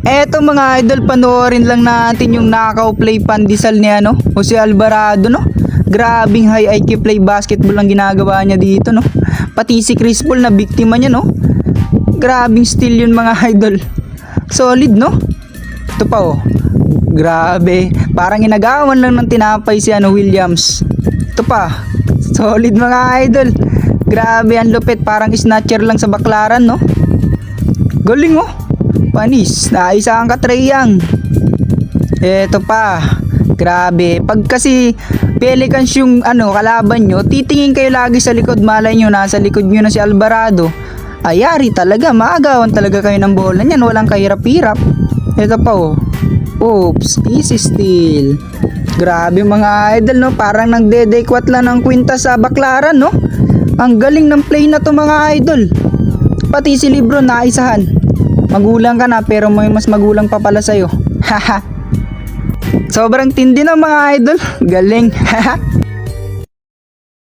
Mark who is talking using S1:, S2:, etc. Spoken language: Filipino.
S1: Eto mga idol, panoorin lang natin yung knockout play pandesal ni Jose Alvarado, no? Grabing high IQ play basketball ang ginagawa niya dito, no? Pati si Chris Paul na biktima niya, no? Grabing steal yun mga idol. Solid, no? Ito pa, oh. Grabe. Parang inagawan lang ng tinapay si Williams. Ito pa. Solid mga idol. Grabe, ang lupit. Parang snatcher lang sa baklaran, no? Galing, oh. Panis, naisa ang katreyang. Eto pa. Grabe. Pag kasi Pelicans yung kalaban nyo, titingin kayo lagi sa likod. Malay nyo, nasa likod nyo na si Alvarado. Ayari talaga. Maagawan talaga kayo ng bola niyan. Walang kahirap-hirap. Eto pa, oh. Oops, easy steal. Grabe mga idol, no? Parang nagdedekwat lang ng kwinta sa baklaran, no? Ang galing ng play na to mga idol. Pati si Lebron naisahan. Magulang ka na pero may mas magulang pa pala sa'yo. Haha. Sobrang tindi ng mga idol. Galing. Haha.